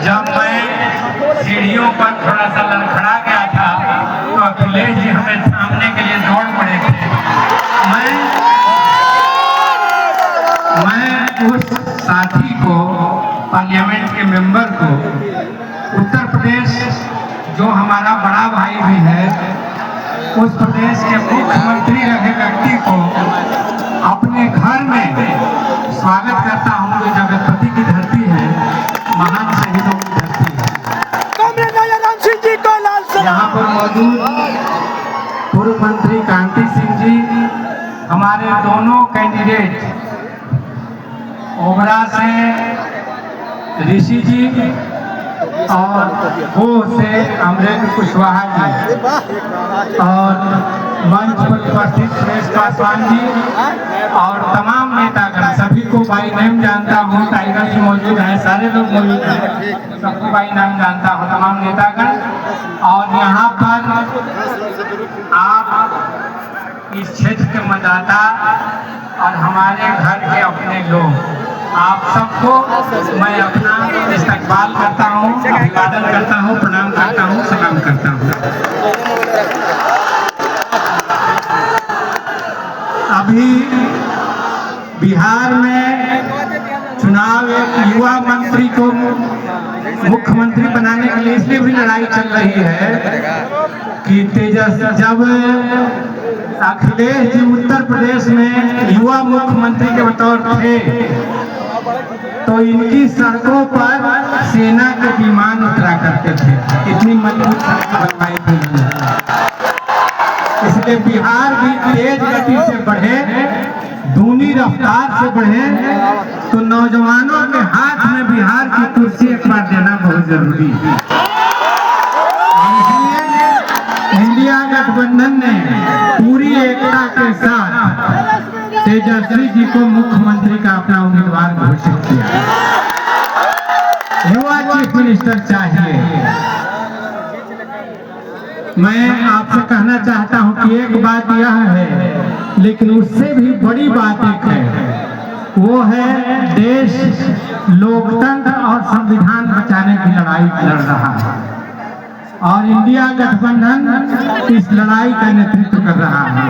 जब मैं सीढ़ियों पर थोड़ा सा लड़खड़ा गया था तो अखिलेश जी हमें थामने के लिए दौड़ पड़े थे। मैं उस साथी को, पार्लियामेंट के मेंबर को, उत्तर प्रदेश जो हमारा बड़ा भाई भी है, उस प्रदेश के मुख्यमंत्री रहे व्यक्ति को अपने घर में स्वागत करता हूँ। जो जगतपति की धरती है, महान शहीदों की धरती है। यहाँ पर मौजूद पूर्व मंत्री कांति सिंह जी, हमारे दोनों कैंडिडेट ओबरा से ऋषि जी और वो से अमरेंद्र कुशवाहा जी, और मंच पर उपस्थित सुरेश पासवान जी और तमाम नेतागण, सभी को बाई नेम जानता हूँ। टाइगर जी मौजूद हैं, सारे लोग मौजूद हैं, सबको बाई नाम जानता हूँ, तमाम नेतागण। और यहाँ पर आप इस क्षेत्र के मतदाता और हमारे घर के अपने लोग, आप सबको मैं अपना इस्तकबाल करता हूँ, अभिवादन करता हूँ, प्रणाम करता हूँ, सलाम करता हूँ। अभी बिहार में चुनाव एक युवा मंत्री को मुख्यमंत्री बनाने के लिए इसलिए भी लड़ाई चल रही है कि जब अखिलेश जी उत्तर प्रदेश में युवा मुख्यमंत्री के बतौर थे तो इनकी सड़कों पर सेना के विमान उतरा करते थे, इतनी मजबूत सड़क बनवाई थी। इसलिए बिहार भी तेज गति से बढ़े, दूनी रफ्तार से बढ़े, तो नौजवानों के हाथ में बिहार की कुर्सी एक बार देना बहुत जरूरी है। इसलिए इंडिया गठबंधन ने पूरी एकता के साथ तेजस्वी जी को मुख्यमंत्री का अपना उम्मीदवार घोषित किया। युवा चीफ मिनिस्टर चाहिए। मैं आपसे कहना चाहता हूं कि एक बात यह है, लेकिन उससे भी बड़ी बात एक है, वो है देश लोकतंत्र और संविधान बचाने की लड़ाई लड़ रहा है और इंडिया गठबंधन इस लड़ाई का नेतृत्व कर रहा है।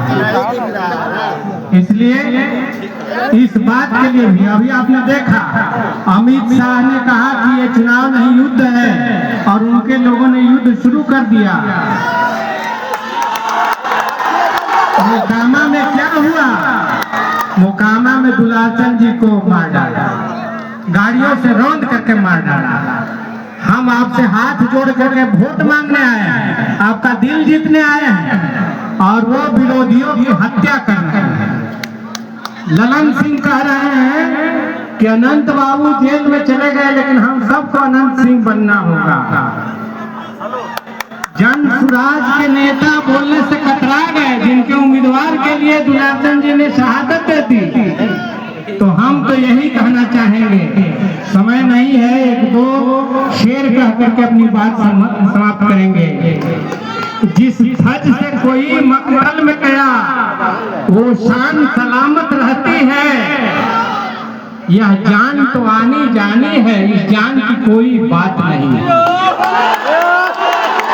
इसलिए इस बात के लिए भी अभी आपने देखा, अमित शाह ने कहा कि ये चुनाव नहीं युद्ध है और उनके लोगों ने युद्ध शुरू कर दिया। मोकामा में क्या हुआ? मोकामा में दुलाचंद जी को मार डाला, गाड़ियों से रौंद करके मार डाला। हम आपसे हाथ जोड़ करके वोट मांगने आए हैं, आपका दिल जीतने आए हैं और वो विरोधियों की हत्या कर रहे हैं। ललन सिंह कह रहे हैं कि अनंत बाबू जेल में चले गए, लेकिन हम सबको अनंत सिंह बनना होगा। जन सुराज के नेता बोलने से कतरा गए, जिनके उम्मीदवार के लिए दुलाचंद जी ने शहादत दे दी। तो हम तो यही कहना चाहेंगे, समय नहीं है, एक दो शेर कह करके अपनी बात समाप्त करेंगे। जिस धज से कोई मकबल में गया वो शान सलामत रहती है, यह जान तो आनी जानी है, इस जान की कोई बात नहीं है।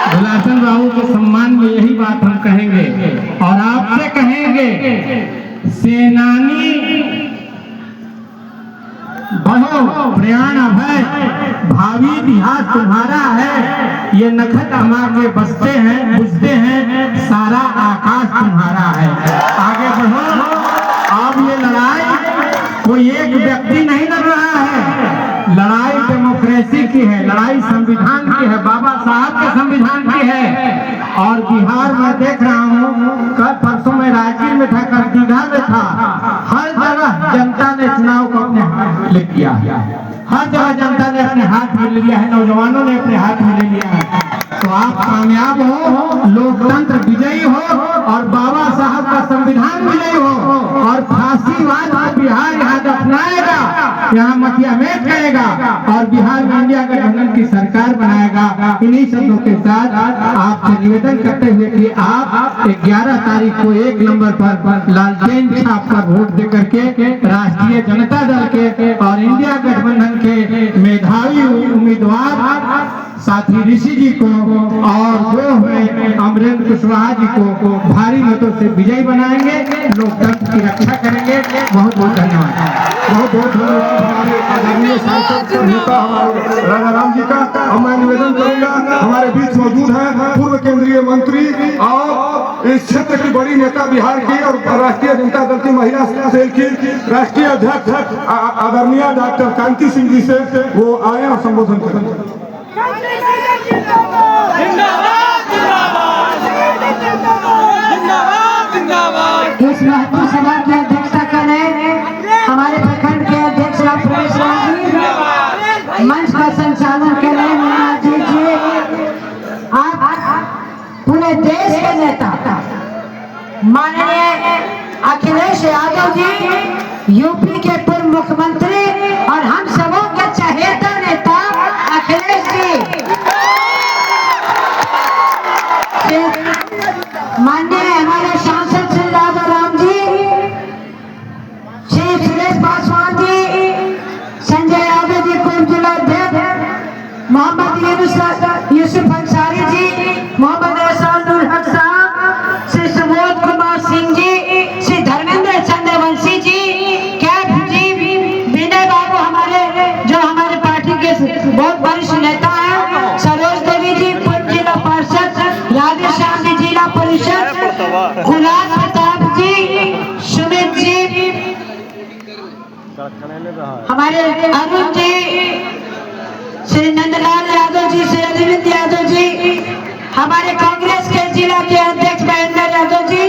दुलाचंद बाबू के सम्मान में यही बात हम कहेंगे और आपसे कहेंगे, सेनानी बढ़ो प्रयाण है, भावी इतिहास तुम्हारा है, ये नखत हमारे बसते हैं, बुझते हैं, सारा आकाश तुम्हारा है। आगे बढ़ो। अब ये लड़ाई कोई एक व्यक्ति नहीं लड़ रहा है, लड़ाई डेमोक्रेसी की है, लड़ाई संविधान की है, बाबा साहब के संविधान की है। और बिहार में देख रहा हूँ, कल परसों में राजगीर में था, कल दीघा में था, हर जगह जनता ने चुनाव को अपने हाथ में ले लिया, हर जगह जनता ने अपने हाथ में ले लिया है, नौजवानों ने अपने हाथ में ले लिया है। तो आप कामयाब हो, लोकतंत्र विजयी हो और बाबा साहब का संविधान विजयी हो और फांसीवाद को बिहार यहाँ दफनाएगा, यहाँ मटियामेट करेगा और बिहार में इंडिया गठबंधन की सरकार बनाएगा। इन्हीं शब्दों के साथ आपसे निवेदन करते हुए कि आप 11 तारीख को 1 नंबर पर लालटेन छाप पर वोट दे करके राष्ट्रीय जनता दल के और इंडिया गठबंधन के मेधावी उम्मीदवार साथी ऋषि जी को और जो है अमरेंद्र कुशवाहा जी को भारी मतों से विजयी बनाएंगे, लोकतंत्र की रक्षा करेंगे। बहुत बहुत धन्यवाद। बहुत बहुत धन्यवाद हमारे आदरणीय सांसद नेता हमारे राजाराम जी का। अब मैं निवेदन करूंगा, हमारे बीच मौजूद है पूर्व केंद्रीय मंत्री और इस क्षेत्र की बड़ी नेता बिहार की और राष्ट्रीय जनता दल की महिला सेल की राष्ट्रीय अध्यक्ष आदरणीय डॉक्टर कांति सिंह जी से वो आए और संबोधन करें। इस महत्वपूर्ण सभा की अध्यक्षता कर रहे हमारे प्रखंड के अध्यक्ष प्रवेश जी, मंच का संचालन कर रहे मीना जी, आप पूरे देश के नेता माननीय अखिलेश यादव जी, यूपी के पूर्व मुख्यमंत्री और हम सबों के चहेता नेता अखिलेश जी, माननीय हमारे सांसद श्री राजाराम जी, श्री सुरेश पासवान जी, संजय यादव जी पूर्व जिलाध्यक्ष, मोहम्मद यूसुफ अंसारी जी, मोहम्मद एहसानुल हक साहब, श्री सुबोध कुमार सिंह जी, श्री धर्मेंद्र चंद्रवंशी जी, कैफ जी, विनय बाबू हमारे जो हमारे पार्टी के बहुत वरिष्ठ नेता हैं, सरोज देवी जी पूर्व जिला पार्षद, राधे श्याम जी जिला परिषद, गुलाब प्रताप जी, सुमित जी, हमारे अरुण जी, श्री नंदलाल यादव जी, श्री अरविंद यादव जी, हमारे कांग्रेस के जिला के अध्यक्ष महेंद्र यादव जी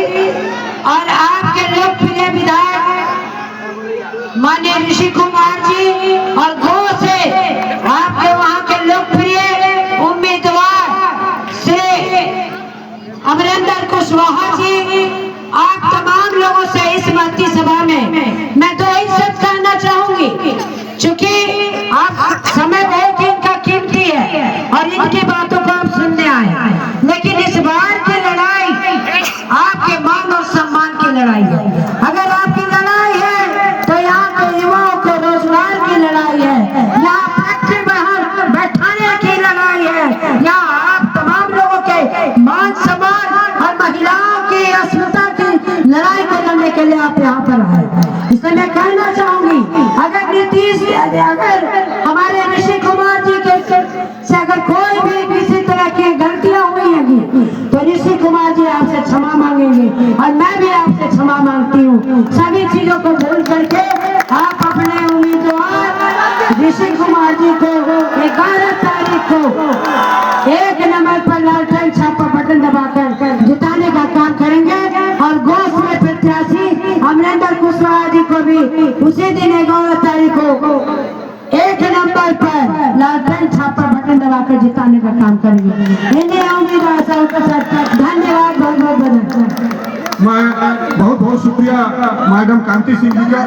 और आपके लोकप्रिय विधायक माननीय ऋषि कुमार जी और गो से आपके वहां के लोकप्रिय उम्मीदवार श्री अमरेंद्र कुशवाहा जी, आप तमाम लोगों से इस महती सभा में मैं तो एक शब्द कहना चाहूंगी, क्योंकि आप समय बहुत इनका कीमती है और इनकी बातों को आप सुनने आए, लेकिन इस बार की लड़ाई आपके मान और सम्मान की लड़ाई है। अगर आपकी लड़ाई है तो यहाँ के युवाओं को रोजगार की लड़ाई है, यहाँ फैक्ट्री बाहर बैठाने की लड़ाई है, यहाँ आप तमाम लोगों के मान सम्मान और महिलाओं की अस्मिता की लड़ाई को लड़ने के लिए आप यहाँ पर आए। इसलिए मैं कहना चाहूंगी, अगर नीतीश अगर हमारे ऋषि कुमार जी के से अगर कोई भी किसी तरह की गलतियां हुई होंगी तो ऋषि कुमार जी आपसे क्षमा मांगेंगे और मैं भी आपसे क्षमा मांगती हूँ। सभी चीजों को भूल करके आप अपने उम्मीदवार ऋषि कुमार जी को 11 तारीख को 1 नंबर पर लालटेन छाप पर बटन दबाकर जिताने का काम करेंगे और गोष्ठ में प्रत्याशी अमरेंद्र कुशवाहा जी को भी उसी दिन 11 तारीख को 1 नंबर पर लालटेन छाप पर बटन दबाकर जिताने का काम करेंगे। इन्हें उम्मीद आशा के साथ धन्यवाद, बहुत बहुत धन्यवाद। मैं बहुत बहुत शुक्रिया मैडम कांति सिंह जी का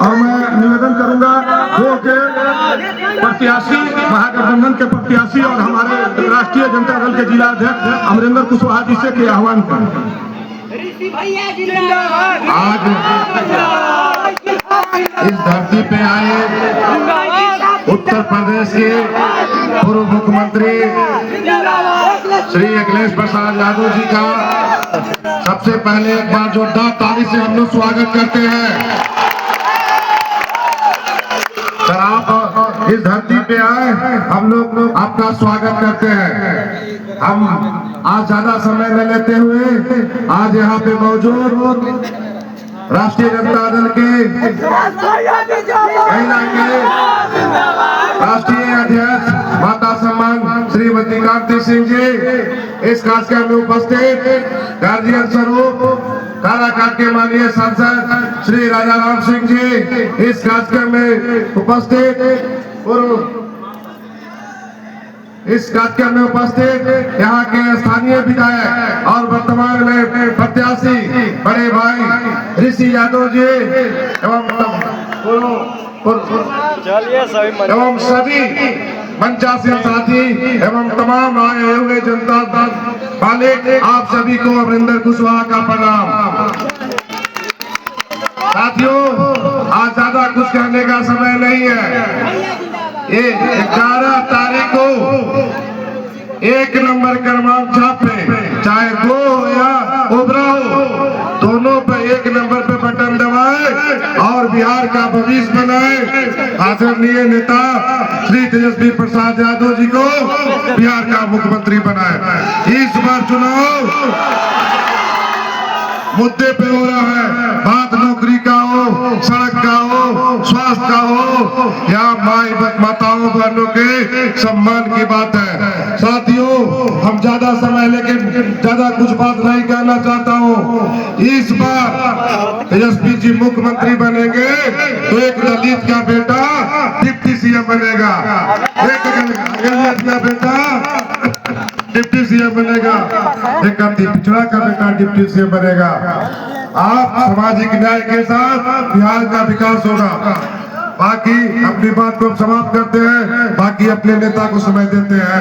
और मैं निवेदन करूंगा वो के प्रत्याशी महागठबंधन के प्रत्याशी और हमारे राष्ट्रीय जनता दल के जिला अध्यक्ष अमरेंद्र कुशवाहा जी से के आह्वान करें। आज इस धरती पे आए उत्तर प्रदेश के पूर्व मुख्यमंत्री श्री अखिलेश प्रसाद यादव जी का सबसे पहले एक बार जोरदार ताली से हम लोग स्वागत करते हैं। सर आप इस धरती पे आए, हम लोग आपका स्वागत करते हैं। हम आज ज्यादा समय न लेते हुए आज यहाँ पे मौजूद राष्ट्रीय जनता दल के महिला के राष्ट्रीय अध्यक्ष माता सम्मान श्रीमती कांति सिंह जी इस कार्यक्रम में उपस्थित, गार्जियन स्वरूप काराकाट के माननीय सांसद श्री राजाराम सिंह जी इस कार्यक्रम में उपस्थित, पूर्व इस कार्यक्रम में उपस्थित यहाँ के स्थानीय विधायक और वर्तमान में प्रत्याशी बड़े भाई ऋषि यादव जी एवं सभी मंचासीन साथी एवं तमाम आए हुए जनता वाले आप सभी को अमरिंदर कुशवाहा का प्रणाम। साथियों, आज ज्यादा कुछ कहने का समय नहीं है। ये 11 तारीख को 1 नंबर क्रमांक छापे, चाहे 2 हो या ओबरा हो, दोनों पे 1 नंबर पे बटन दबाए और बिहार का भविष्य बनाए। आदरणीय नेता श्री तेजस्वी प्रसाद यादव जी को बिहार का मुख्यमंत्री बनाए। इस बार चुनाव मुद्दे पे हो रहा है, बात नौकरी का हो, सड़क का हो, स्वास्थ्य का हो या माताओं बहनों के सम्मान की बात है। साथियों, हम ज्यादा समय लेके ज्यादा कुछ बात नहीं कहना चाहता हूँ। इस बार तेजस्वी जी मुख्यमंत्री बनेंगे तो एक दलित का बेटा डिप्टी सीएम बनेगा, एक दलित का बेटा डिप्टी सीएम बनेगा, एक अति पिछड़ा का बेटा डिप्टी सीएम बनेगा। आप सामाजिक न्याय के साथ बिहार का विकास होगा। बाकी अपनी बात को समाप्त करते हैं, बाकी अपने नेता को समय देते हैं।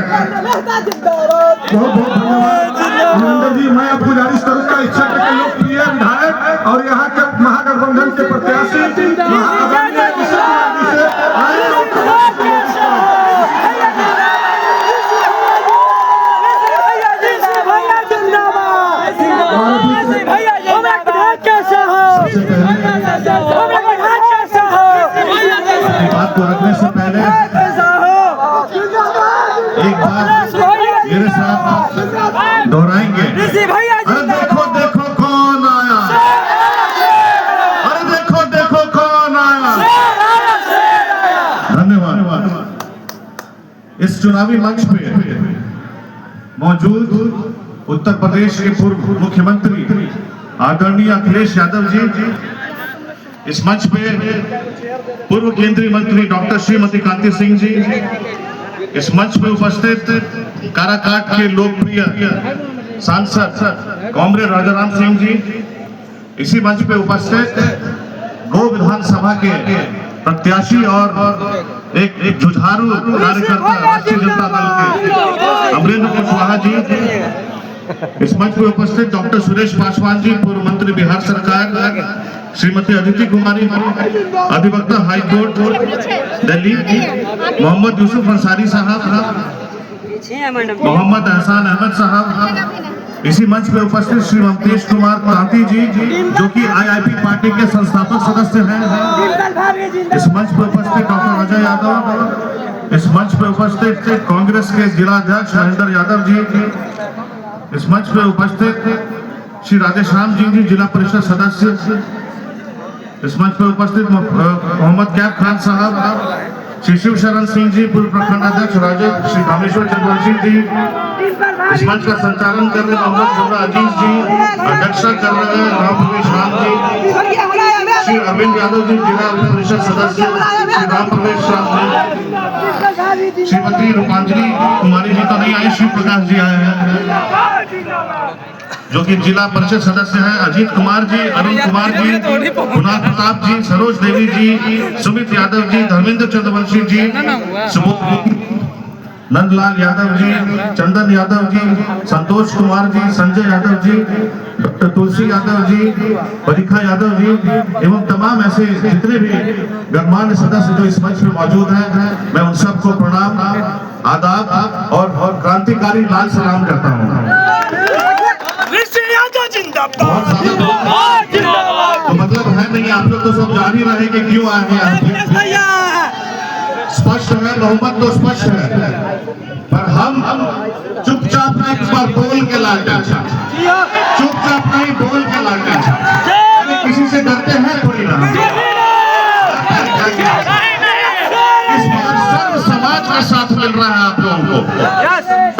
बहुत बहुत धन्यवाद अमरिंदर जी। मैं अब गुजारिश करूंगा इस क्षेत्र के लोकप्रिय विधायक और यहाँ के महागठबंधन के प्रत्याशी बात को रखने से पहले एक बात मेरे साथ दोहराएंगे। अरे देखो देखो कौन आया, अरे देखो देखो कौन आया। धन्यवाद। इस चुनावी मंच पे मौजूद उत्तर प्रदेश के पूर्व मुख्यमंत्री आदरणीय अखिलेश यादव जी, इस मंच पे पूर्व केंद्रीय मंत्री डॉक्टर श्रीमती कांति सिंह जी, इस मंच पे उपस्थित काराकाट के लोकप्रिय सांसद कॉमरेड राजाराम सिंह जी, इसी मंच पे उपस्थित गो विधानसभा के प्रत्याशी और एक जुझारू कार्यकर्ता राष्ट्रीय जनता दल के अमरिंदर कुशवाहा जी, इस मंच पे उपस्थित डॉक्टर सुरेश पासवान जी, पूर्व मंत्री बिहार सरकार, श्रीमती अदिति कुमारी, अधिवक्ता हाई कोर्ट दिल्ली, मोहम्मद यूसुफ अंसारी साहब, मोहम्मद एहसान अहमद साहब, इसी मंच पे उपस्थित श्री ममतेश कुमार क्रांति जी, जो कि आईआईपी पार्टी के संस्थापक सदस्य हैं। इस मंच पे उपस्थित डॉक्टर अजय यादव, इस मंच पे उपस्थित कांग्रेस के जिला अध्यक्ष महेंद्र यादव जी, इस मंच पे उपस्थित श्री राधेश्याम जी, जिला परिषद सदस्य, इस मंच पे उपस्थित मोहम्मद कैफ खान साहब, श्री शिव शरण सिंह जी, पूर्व प्रखंड अध्यक्ष राजद, श्री कामेश्वर चतुर्वेदी जी, इस मंच का संचालन कर रहे मोहम्मद जुमरा अजीज जी, अध्यक्षता कर रहे राम प्रवेश राम जी, श्री अरविंद यादव जी, जिला परिषद सदस्य, श्री राम प्रवेश राम जी, श्रीमती रूपांजलि कुमारी जी तो नहीं आई, शिव प्रकाश जी आए हैं जो कि जिला परिषद सदस्य हैं, अजीत कुमार जी, अरुण कुमार जी, कुणाल प्रताप जी, सरोज देवी जी, सुमित यादव जी, धर्मेंद्र चंद्रवंशी जी, नंदलाल यादव जी, चंदन यादव जी, संतोष कुमार जी, संजय यादव जी, डॉक्टर तुलसी यादव जी, परीखा यादव जी एवं तमाम ऐसे जितने भी गणमान्य सदस्य जो इस मंच में मौजूद हैं, मैं उन सबको प्रणाम, आदाब और क्रांतिकारी लाल सलाम करता हूँ। तो मतलब है नहीं, आप लोग तो सब जान ही रहे कि क्यों आए हैं। स्पष्ट है, बहुमत तो स्पष्ट है, पर हम चुपचाप नहीं, इस बार बोल के लाते, चुपचाप नहीं बोल के लाते, किसी से डरते हैं थोड़ी ना। इस बार सर्व समाज का साथ मिल रहा है आप लोगों को,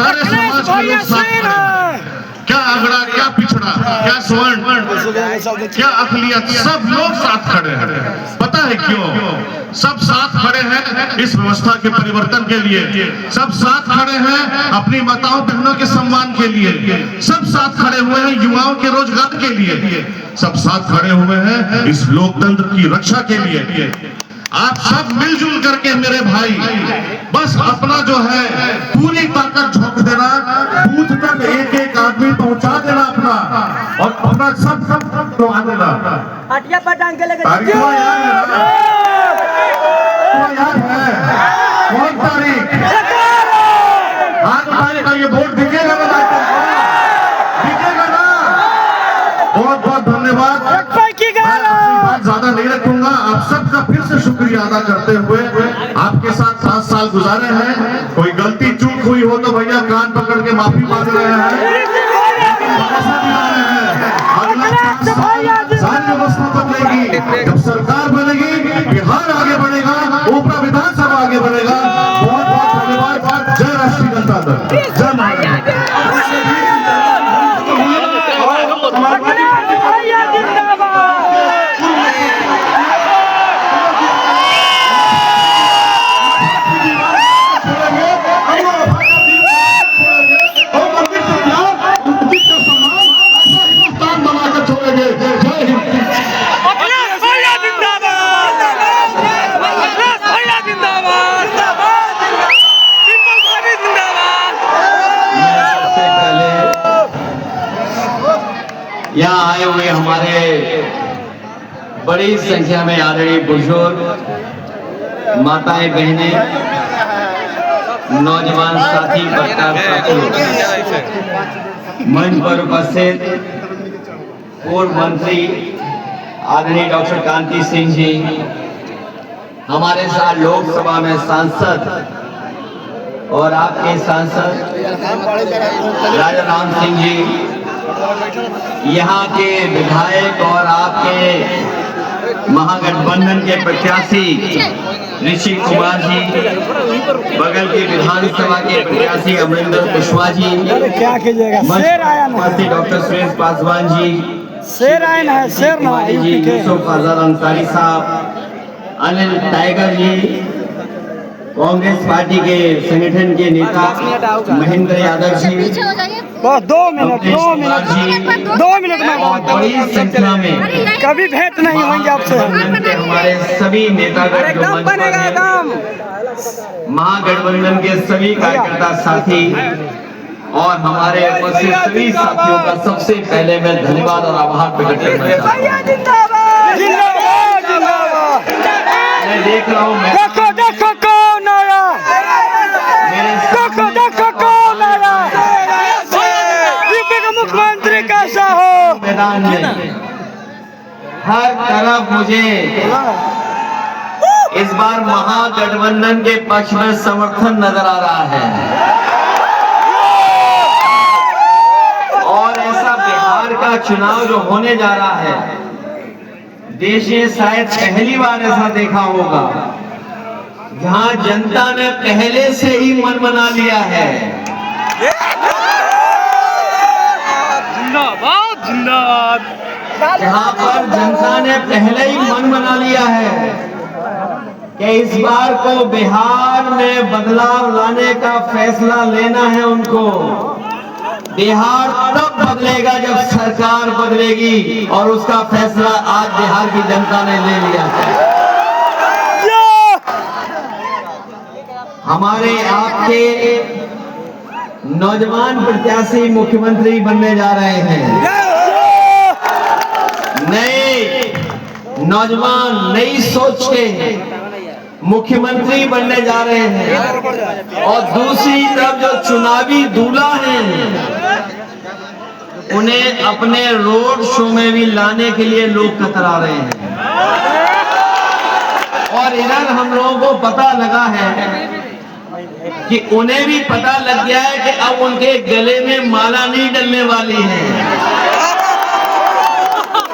सारे समाज के लोग साथ हैं। क्या अगड़ा, क्या पिछड़ा, क्या स्वर्ण, क्या अकलियत, सब लोग साथ खड़े हैं। पता है क्यों? सब साथ खड़े हैं इस व्यवस्था के परिवर्तन के लिए, सब साथ खड़े हैं अपनी माताओं बहनों के सम्मान के लिए, सब साथ खड़े हुए हैं युवाओं के रोजगार के लिए, सब साथ खड़े हुए हैं इस लोकतंत्र की रक्षा के लिए। आप सब मिलजुल करके मेरे भाई बस अपना जो है पूरी ताकत झोंक देना, बूथ तक एक एक आदमी पहुंचा देना अपना, और अपना सब करवा देना। हटिया पटांग के लेकर तारीख को याद है ना? को याद है? कौन तारीख? हाथ उठाने का ये वोट दिखेगा ना? दिखेगा ना? बहुत बहुत धन्यवाद। बात ज्यादा नहीं रखूंगा। आप सबका फिर से शुक्रिया अदा करते हुए आपके साथ 7 साल गुजारे हैं। कोई गलती चूक हुई हो तो भैया कान पकड़ के माफी मांग रहे हैं, सारी व्यवस्था बदलेगी। जब सरकार बनेगी, बिहार आगे बढ़ेगा, ऊपरा विधानसभा आगे बढ़ेगा। बहुत बहुत धन्यवाद। जय राष्ट्रीय जनता दल, जय महाराष्ट्र। यहाँ आए हुए हमारे बड़ी संख्या में आदरणीय बुजुर्ग, माताएं, बहनें, नौजवान साथी, पत्रकार साथी, मंच पर उपस्थित पूर्व मंत्री आदरणीय डॉक्टर कांति सिंह जी, हमारे साथ लोकसभा में सांसद और आपके सांसद राजा राम सिंह जी, यहाँ के विधायक और आपके महागठबंधन के प्रत्याशी ऋषि कुमार जी, बगल के विधानसभा के प्रत्याशी अमरिंदर कुशवाहा जी, क्या कीजिएगा, शेर आया ना, डॉक्टर सुरेश पासवान जी, शेर आया ना, शेर ना, जी, यूसुफ आजाद अंसारी साहब, अनिल टाइगर जी, कांग्रेस पार्टी के संगठन के नेता महेंद्र यादव जी, बस 2 मिनट में और बड़ी संख्या में कभी भेंट नहीं होंगे आपसे। हमारे सभी नेतागण जो मंच पर हैं, महागठबंधन के सभी कार्यकर्ता साथी और हमारे उपस्थित सभी साथियों का सबसे पहले मैं धन्यवाद और आभार प्रकट करना चाहता हूँ। मैं देख रहा हूँ, देखो कौन आया, देखो कौन आया, यूपी का मुख्यमंत्री कैसा हो। मैदान में हर तरफ मुझे इस बार महागठबंधन के पक्ष में समर्थन नजर आ रहा है, और ऐसा बिहार का चुनाव जो होने जा रहा है, देश में शायद पहली बार ऐसा देखा होगा जहां जनता ने पहले से ही मन बना लिया है। जिंदाबाद जिंदाबाद। जहां पर जनता ने पहले ही मन बना लिया है कि इस बार को बिहार में बदलाव लाने का फैसला लेना है उनको। बिहार तब बदलेगा जब सरकार बदलेगी, और उसका फैसला आज बिहार की जनता ने ले लिया है। हमारे आपके नौजवान प्रत्याशी मुख्यमंत्री बनने जा रहे हैं। नए नौजवान नई सोच के मुख्यमंत्री बनने जा रहे हैं, और दूसरी तरफ जो चुनावी दूल्हा हैं उन्हें अपने रोड शो में भी लाने के लिए लोग कतरा रहे हैं। और इधर हम लोगों को पता लगा है कि उन्हें भी पता लग गया है कि अब उनके गले में माला नहीं डलने वाली है,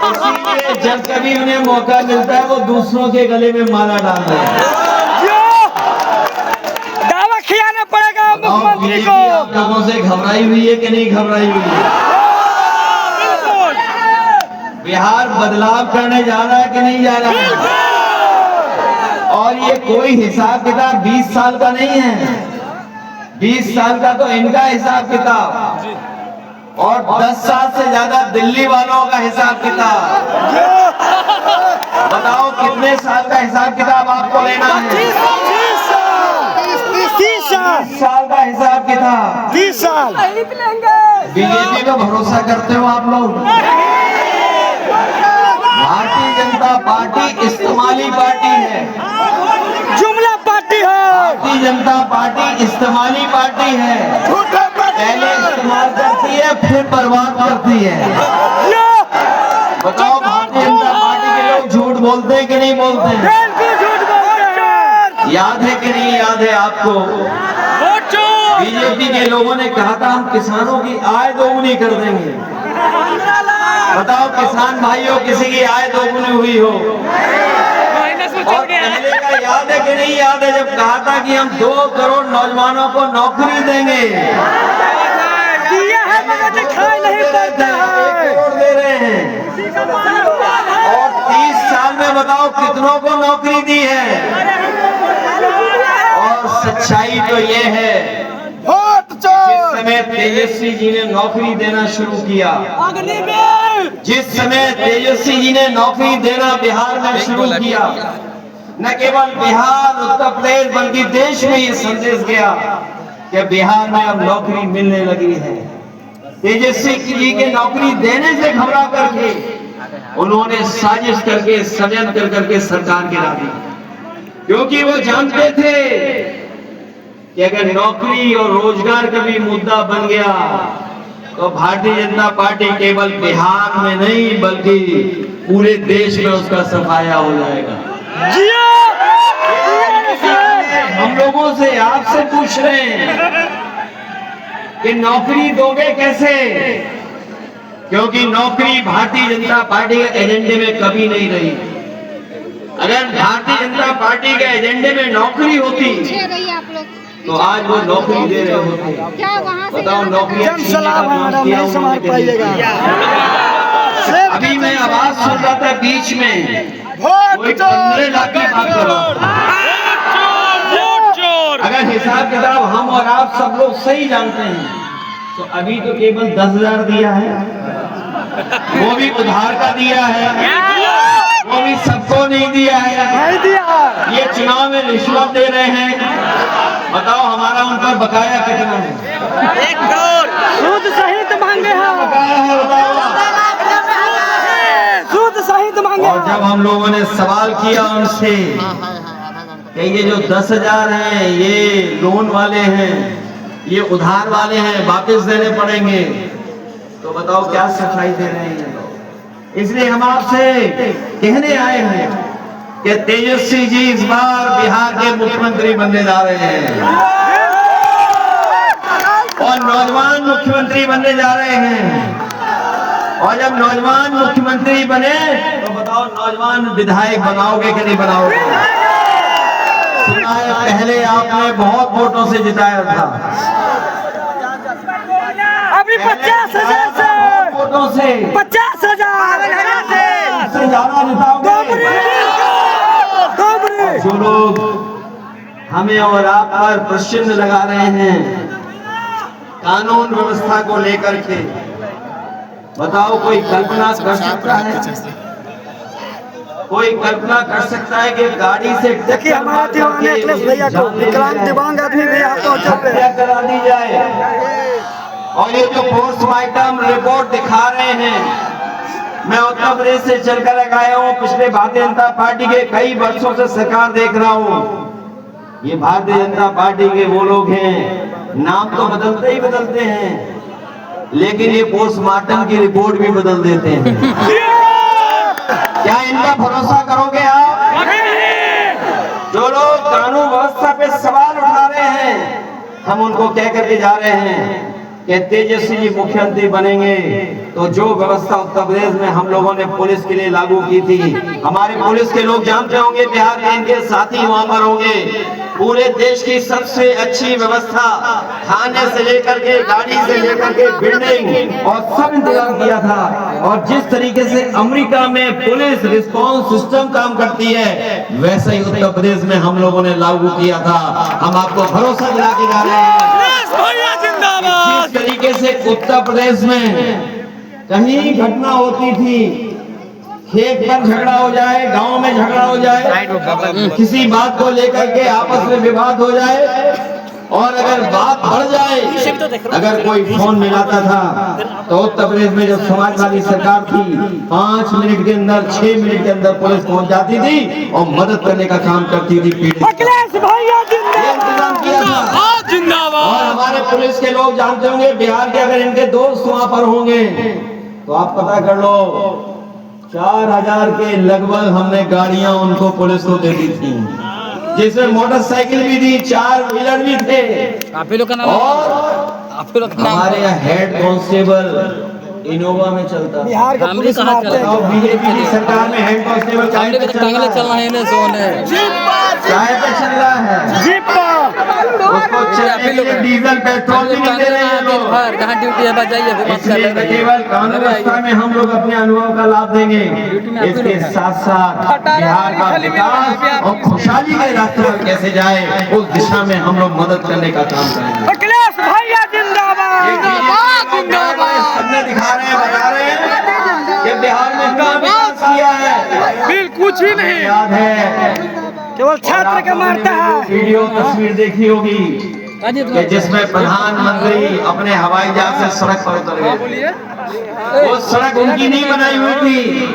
इसीलिए जब कभी उन्हें मौका मिलता है वो दूसरों के गले में माला डाल रहे हैं। दावा खिलाना पड़ेगा मुख्यमंत्री को। आप लोगों से घबराई हुई है कि नहीं घबराई हुई है? बिहार बदलाव करने जा रहा है कि नहीं जा रहा है? और ये कोई हिसाब किताब 20 साल का नहीं है, 20 साल का तो इनका हिसाब किताब और 10 साल से ज्यादा दिल्ली वालों का हिसाब किताब। बताओ कितने साल का हिसाब किताब आपको लेना है? 30 साल का हिसाब किताब। 20 साल बीजेपी का भरोसा करते हो आप लोग? भारतीय जनता पार्टी इस्तेमाली पार्टी है, जुमला पार्टी है, भारतीय जनता पार्टी इस्तेमाली पार्टी है। पहले इस्तेमाल करती है फिर बर्बाद करती है। बताओ भारतीय जनता पार्टी के लोग झूठ बोलते हैं कि नहीं बोलते हैं? झूठ बोलते हैं। याद है कि नहीं याद है आपको? बीजेपी के लोगों ने कहा था हम किसानों की आय दोगुनी कर देंगे। बताओ किसान भाइयों किसी की आय दोगुनी हुई हो? और पहले का याद है कि नहीं याद है जब कहा था कि हम 2 करोड़ नौजवानों को नौकरी देंगे? दिया है मगर दिखाई नहीं पड़ता है। 1 करोड़ दे रहे हैं और 30 साल में बताओ कितनों को नौकरी दी है? और सच्चाई तो ये है जिस समय तेजस्वी जी ने नौकरी देना शुरू किया, जिस समय तेजस्वी जी ने नौकरी देना बिहार में शुरू किया, न केवल बिहार उत्तर प्रदेश बल्कि देश में ये संदेश गया कि बिहार में अब नौकरी मिलने लगी है। तेजस्वी जी के नौकरी देने से घबरा करके उन्होंने साजिश करके षड्यंत्र करके सरकार गिरा दी, क्योंकि वो जानते थे कि अगर नौकरी और रोजगार का भी मुद्दा बन गया तो भारतीय जनता पार्टी केवल बिहार में नहीं बल्कि पूरे देश में उसका सफाया हो जाएगा। हम लोगों से आपसे पूछ रहे हैं कि नौकरी दोगे कैसे? क्योंकि नौकरी भारतीय जनता पार्टी के एजेंडे में कभी नहीं रही। अगर भारतीय जनता पार्टी के एजेंडे में नौकरी होती तो आज वो नौकरी दे रहे होते। बताओ नौकरी अभी मैं आवाज सुन रहा था बीच में कोई 15 लाख की बात कर रहा था। अगर हिसाब किताब हम और आप सब लोग सही जानते हैं तो अभी तो केवल 10,000 दिया है, वो भी उधार का दिया है, वो भी सबको नहीं दिया है। ये चुनाव में रिश्वत दे रहे हैं। बताओ हमारा उन पर बकाया कितना है? 1 करोड़ सूद सहित मांगे हैं। बकाया है बताओ। सूद सहित मांगे। और जब हम लोगों ने सवाल किया उनसे कि ये जो 10,000 हैं ये लोन वाले हैं, ये उधार वाले हैं, वापस देने पड़ेंगे, तो बताओ क्या सफाई दे रहे हैं लोग। इसलिए हम आपसे कहने आए हैं कि तेजस्वी जी इस बार बिहार के मुख्यमंत्री बनने जा रहे हैं और नौजवान मुख्यमंत्री बनने जा रहे हैं। और जब नौजवान मुख्यमंत्री बने तो बताओ नौजवान विधायक बनाओगे कि नहीं बनाओगे? सुना है पहले आपने बहुत वोटों से जिताया था, अभी 50,000 से वोटों से 50,000 से ज्यादा जिताओगे। जो लोग हमें और आप पर प्रश्न लगा रहे हैं कानून व्यवस्था को लेकर के, बताओ कोई कल्पना कर सकता है? कोई कल्पना कर सकता है कि गाड़ी से देखिए हमारे दीवाने अखिलेश भैया को विकलांग दिव्यांग आदमी भी यहाँ पहुँचे हत्या करा दी जाए? और ये जो पोस्टमार्टम रिपोर्ट दिखा रहे हैं, मैं उत्तर प्रदेश से चलकर आया हूँ, पिछले भारतीय जनता पार्टी के कई वर्षों से सरकार देख रहा हूँ। ये भारतीय जनता पार्टी के वो लोग हैं, नाम तो बदलते ही बदलते हैं लेकिन ये पोस्टमार्टम की रिपोर्ट भी बदल देते हैं। क्या इनका भरोसा करोगे आप? जो लोग कानून व्यवस्था पे सवाल उठा रहे हैं हम उनको कह करके जा रहे हैं कि तेजस्वी जी मुख्यमंत्री बनेंगे तो जो व्यवस्था उत्तर प्रदेश में हम लोगों ने पुलिस के लिए लागू की थी, हमारे पुलिस के लोग जानते होंगे, बिहार के इनके साथी वहां पर होंगे, पूरे देश की सबसे अच्छी व्यवस्था खाने से लेकर के गाड़ी से लेकर के बिल्डिंग और सब इंतजाम किया था। और जिस तरीके से अमेरिका में पुलिस रिस्पांस सिस्टम काम करती है, वैसे ही उत्तर प्रदेश में हम लोगों ने लागू किया था। हम आपको भरोसा दिला के जा रहे हैं, जिस तरीके से उत्तर प्रदेश में कहीं घटना होती थी, खेत पर झगड़ा हो जाए, गांव में झगड़ा हो जाए, किसी बात को लेकर के आपस में विवाद हो जाए और अगर बात बढ़ जाए, अगर कोई फोन मिलाता था तो उत्तर प्रदेश में जब समाजवादी सरकार थी 5 मिनट के अंदर 6 मिनट के अंदर पुलिस पहुंच जाती थी और मदद करने का काम करती थी। इंतजाम किया था। और हमारे पुलिस के लोग जानते होंगे, बिहार के अगर इनके दोस्त वहां पर होंगे तो आप पता कर लो, 4000 के लगभग हमने गाड़ियां उनको पुलिस को दे दी थी, जिसमें मोटरसाइकिल भी थी, 4 व्हीलर भी थे। और हमारे यहाँ हेड कांस्टेबल इनोवा में चलता, बिहार का पुलिस मारते हैं। बीजेपी की सरकार में हेड कांस्टेबल चाय पे चल रहा है, उसको चलने के लिए डीजल पेट्रोल भी नहीं दे रहे हैं लोग। इसलिए न केवल कानून व्यवस्था में हम लोग अपने अनुभव का लाभ देंगे, इसके साथ साथ बिहार का विकास और खुशहाली के रास्ते पर कैसे जाए, उस दिशा में हम लोग मदद करने का काम करेंगे। सबने दिखा रहे हैं, बता रहे हैं कि बिहार में क्या विकास किया है, बिल्कुल कुछ ही नहीं याद है। केवल छात्र के मारता है। वीडियो तस्वीर देखी होगी कि जिसमें प्रधानमंत्री अपने हवाई जहाज से सड़क पर उतर गए। वो सड़क उनकी नहीं बनाई हुई थी,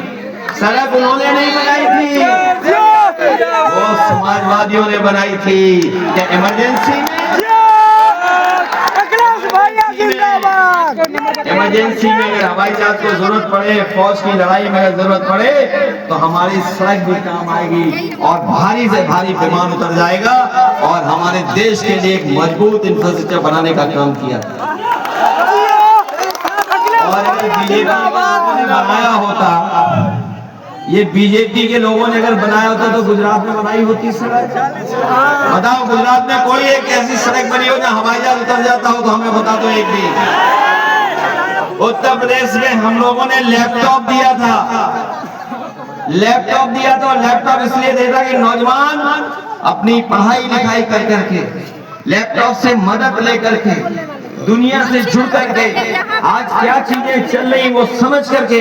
सड़क उन्होंने नहीं बनाई थी, वो समाजवादियों ने बनाई थी। क्या इमरजेंसी में अगर हवाई जहाज को जरूरत पड़े, फौज की लड़ाई में अगर जरूरत पड़े तो हमारी सड़क भी काम आएगी और भारी से भारी विमान उतर जाएगा और हमारे देश के लिए एक मजबूत इंफ्रास्ट्रक्चर बनाने का काम किया। और अगर बीजेपी ने बनाया होता, ये बीजेपी के लोगों ने अगर बनाया होता तो गुजरात में बनाई होती सड़क। बताओ, गुजरात में कोई एक ऐसी सड़क बनी हो जहाँ हवाई जहाज उतर जाता हो तो हमें बता दो एक भी। उत्तर प्रदेश में हम लोगों ने लैपटॉप दिया था, लैपटॉप दिया था। लैपटॉप इसलिए देता कि नौजवान अपनी पढ़ाई लिखाई कर करके, लैपटॉप से मदद लेकर के, दुनिया से जुड़ करके आज क्या चीजें चल रही वो समझ करके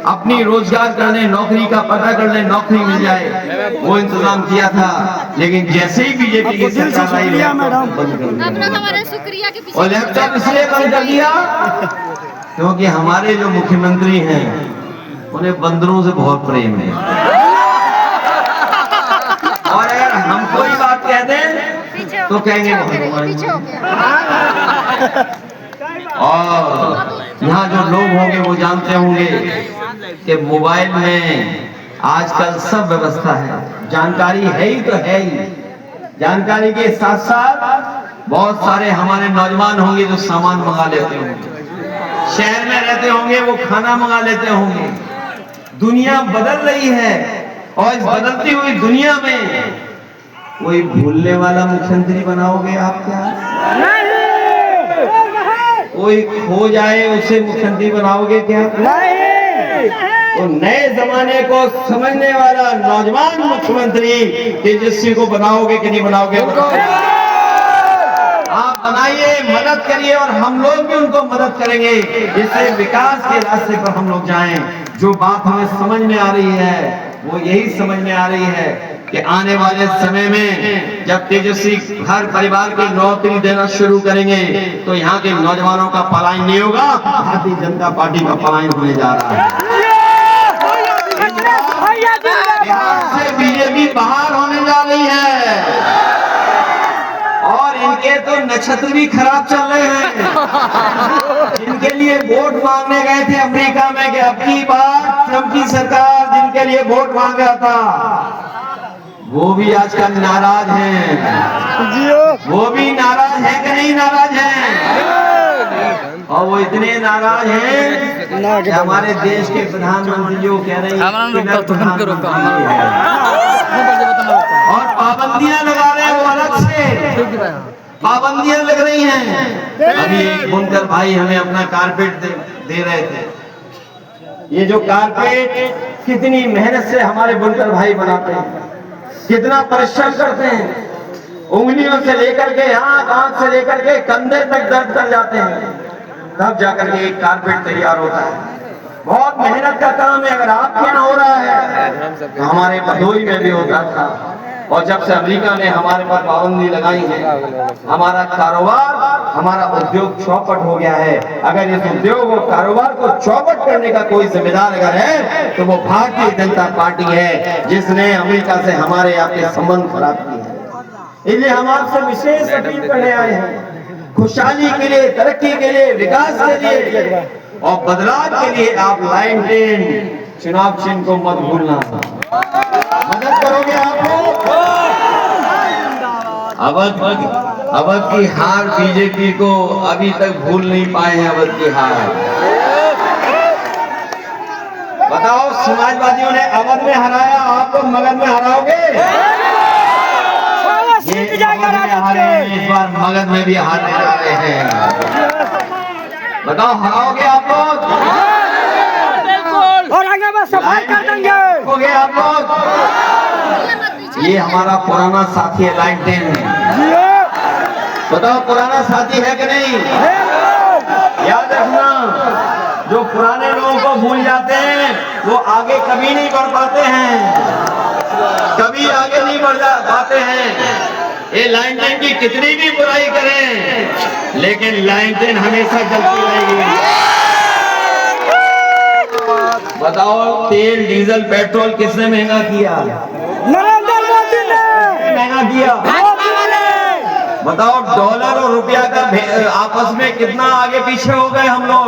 अपनी रोजगार करने, नौकरी का पता करने, नौकरी मिल जाए, वो इंतजाम किया था। लेकिन जैसे ही बीजेपी की सरकार आई, लैपटॉप बंद कर दिया। और लैपटॉप इसलिए बंद कर दिया क्योंकि हमारे जो मुख्यमंत्री हैं उन्हें बंदरों से बहुत प्रेम है, और अगर हम कोई बात कह दें तो कहेंगे और यहाँ जो लोग होंगे वो जानते होंगे कि मोबाइल में आजकल सब व्यवस्था है, जानकारी है ही तो है ही। जानकारी के साथ साथ बहुत सारे हमारे नौजवान होंगे जो सामान मंगा लेते होंगे, शहर में रहते होंगे, वो खाना मंगा लेते होंगे। दुनिया बदल रही है और इस बदलती हुई दुनिया में कोई भूलने वाला मुख्यमंत्री बनाओगे आप क्या? कोई खो जाए उसे मुख्यमंत्री बनाओगे क्या? तो नए जमाने को समझने वाला नौजवान मुख्यमंत्री तेजस्वी को बनाओगे कि नहीं बनाओगे? आप बनाइए, मदद करिए और हम लोग भी उनको मदद करेंगे, जिससे विकास के रास्ते पर हम लोग जाएं। जो बात हमें समझ में आ रही है वो यही समझ में आ रही है कि आने वाले समय में जब तेजस्वी हर परिवार की नौकरी देना शुरू करेंगे तो यहाँ के नौजवानों का पलायन नहीं होगा, भारतीय जनता पार्टी का पलायन होने जा रहा है। बिहार से बीजेपी बाहर होने जा रही है और इनके तो नक्षत्र भी खराब चल रहे हैं। जिनके लिए वोट मांगने गए थे अमेरिका में कि अब की बार ट्रंप की सरकार जिनके लिए वोट मांग रहा था वो भी आजकल नाराज हैं। वो भी नाराज है कि नहीं नाराज हैं? और वो इतने नाराज हैं कि हमारे देश के प्रधानमंत्री जो कह रहे हैं और पाबंदियां लगा रहे हैं, वो अलग से पाबंदियां लग रही हैं। अभी एक बुनकर भाई हमें अपना कारपेट दे रहे थे। ये जो कारपेट कितनी मेहनत से हमारे बुनकर भाई बनाते हैं, कितना परिश्रम करते हैं, उंगलियों से लेकर के हाथ से लेकर के कंधे तक दर्द कर जाते हैं, तब जाकर के एक कारपेट तैयार होता है। बहुत मेहनत का काम है। अगर आपके यहाँ हो रहा है तो हमारे भदोई में भी होता था। और जब से अमेरिका ने हमारे पर पाबंदी लगाई है, हमारा कारोबार, हमारा उद्योग चौपट हो गया है। अगर इस उद्योग और कारोबार को चौपट करने का कोई जिम्मेदार अगर है तो वो भारतीय जनता पार्टी है, जिसने अमेरिका से हमारे आपके संबंध खराब किए हैं। इसलिए हम आपसे विशेष अपील करने आए हैं, खुशहाली के लिए, तरक्की के लिए, विकास के लिए और बदलाव के लिए आप लाइन 10 चुनाव चिन्ह को मत भूलना। मदद करोगे आप लोग? अवध की हार बीजेपी को अभी तक भूल नहीं पाए हैं। अवध की हार बताओ, समाजवादियों ने अवध में हराया, आप लोग मगध में हराओगे? इस बार मगध में भी हारने जा रहे हैं। बताओ, हराओगे आप लोग? और आगे बस सफाई कर देंगे आप लोग? ये हमारा पुराना साथी है लाइन 10 में। बताओ, पुराना साथी है कि नहीं? याद रखना, जो पुराने लोगों को भूल जाते हैं वो आगे कभी नहीं बढ़ पाते हैं, कभी आगे नहीं बढ़ पाते हैं। ये लाइन 10 की कितनी भी बुराई करें, लेकिन लाइन 10 हमेशा चलती रहेगी। बताओ, तेल, डीजल, पेट्रोल किसने महंगा किया? नरेंद्र मोदी ने महंगा किया। बताओ, डॉलर और रुपया का आपस में कितना आगे पीछे हो गए हम लोग।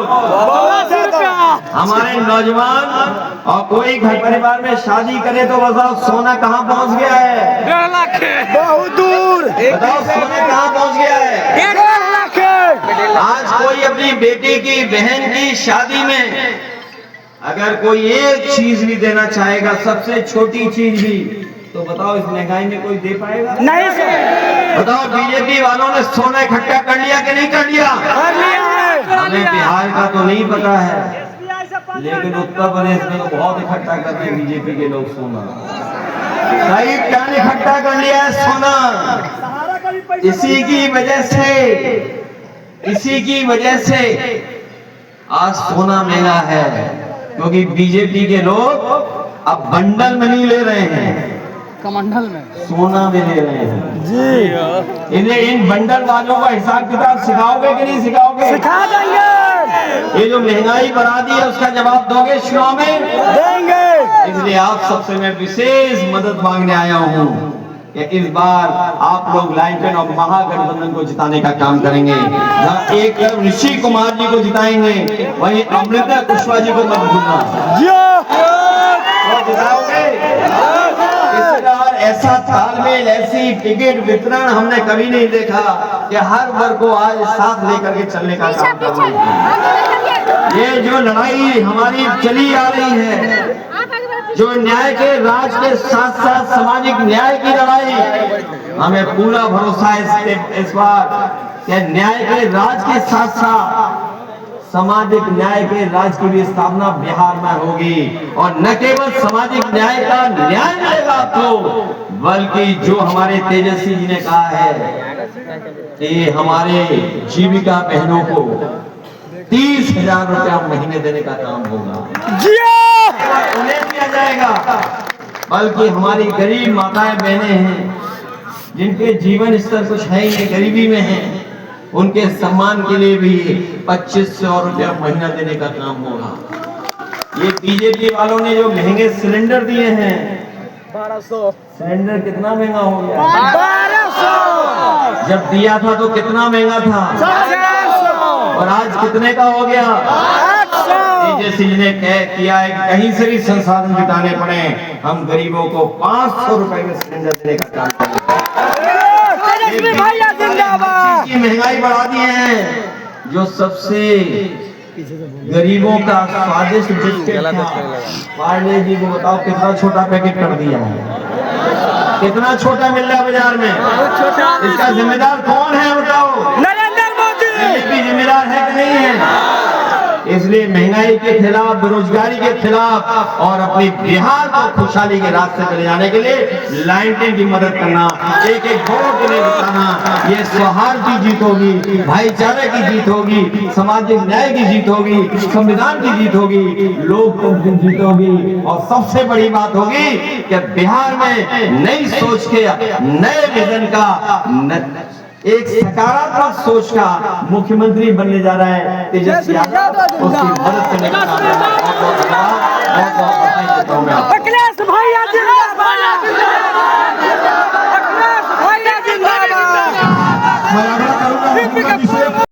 हमारे नौजवान और कोई घर परिवार में शादी करे तो बताओ सोना कहाँ पहुँच गया है? 1.5 लाख बहुत दूर। बताओ, सोना कहाँ पहुँच गया है? 1.5 लाख। आज कोई अपनी बेटी की, बहन की शादी में अगर कोई एक चीज भी देना चाहेगा, सबसे छोटी चीज भी, तो बताओ इस महंगाई में कोई दे पाएगा? नहीं सर। बताओ, बीजेपी वालों ने सोना इकट्ठा कर लिया कि नहीं कर लिया? कर लिया है। हमें बिहार का तो नहीं पता है, लेकिन उत्तर प्रदेश में तो बहुत इकट्ठा कर रहे हैं बीजेपी के लोग सोना। सही क्या इकट्ठा कर लिया है सोना? इसी की वजह से आज सोना महंगा है, क्योंकि बीजेपी के लोग अब बंडल में नहीं ले रहे हैं, कमंडल में सोना में ले रहे हैं जी। इन्हें इन बंडल वालों का हिसाब किताब सिखाओगे कि नहीं सिखाओगे? सिखा देंगे। ये जो महंगाई बढ़ा दी है उसका जवाब दोगे चुनाव में? देंगे। इसलिए आप सबसे मैं विशेष मदद मांगने आया हूँ कि इस बार आप लोग लाइन 10 और महागठबंधन को जिताने का काम करेंगे। जहाँ एक तरफ ऋषि कुमार जी को जिताएंगे, वहीं अमृता कुशवाहा जी को मत भूलना। जिताओगे? इस बार ऐसा तालमेल, ऐसी टिकट वितरण हमने कभी नहीं देखा कि हर वर्ग को आज साथ लेकर के चलने का काम कर रहे हैं। ये जो लड़ाई हमारी चली आ रही है, जो न्याय के राज के साथ साथ सामाजिक न्याय की लड़ाई, हमें पूरा भरोसा है इस बार कि न्याय के राज के साथ साथ सामाजिक न्याय के राज की भी स्थापना बिहार में होगी। और न केवल सामाजिक न्याय का न्याय मिलेगा आपको, बल्कि जो हमारे तेजस्वी जी ने कहा है कि हमारे जीविका बहनों को 30,000 रुपया महीने देने का काम होगा, उन्हें दिया जाएगा। बल्कि हमारी गरीब माताएं बहनें हैं, जिनके जीवन स्तर कुछ है ही नहीं, गरीबी में हैं, उनके सम्मान के लिए भी 2500 रुपया महीना देने का काम होगा। ये बीजेपी वालों ने जो महंगे सिलेंडर दिए हैं, 1200 सिलेंडर कितना महंगा हो गया? 1200। जब दिया था तो कितना महंगा था, 400। और आज कितने का हो गया? 800। जैसे जिन्हें किया है कहीं से भी संसाधन जुटाने पड़े, हम गरीबों को 500 रुपए में सिलेंडर देने का काम करेंगे। भैया जिंदाबाद। की महंगाई बढ़ा दी है, जो सबसे गरीबों का स्वादिष्ट बिस्किट पार्ले जी को बताओ कितना छोटा पैकेट कर दिया है, कितना छोटा मिल रहा है बाजार में। इसका जिम्मेदार कौन है बताओ? नरेंद्र मोदी। बीजेपी जिम्मेदार है कि नहीं है? इसलिए महंगाई के खिलाफ, बेरोजगारी के खिलाफ और अपनी बिहार को खुशहाली के रास्ते पर ले जाने के लिए लाइटें की मदद करना, एक एक वोट के लिए बताना, ये सौहार्द की जीत होगी, भाईचारे की जीत होगी, सामाजिक न्याय की जीत होगी, संविधान की जीत होगी, लोकतंत्र की जीत होगी। और सबसे बड़ी बात होगी कि बिहार में नई सोच के, नए विजन का, एक सकारात्मक सोच का मुख्यमंत्री बनने जा रहा है तेजस्वी यादव। उसकी मदद करने का काम है। बहुत बहुत धन्यवाद, बहुत बहुत बधाई देता हूं मैं। अखिलेश भैया जी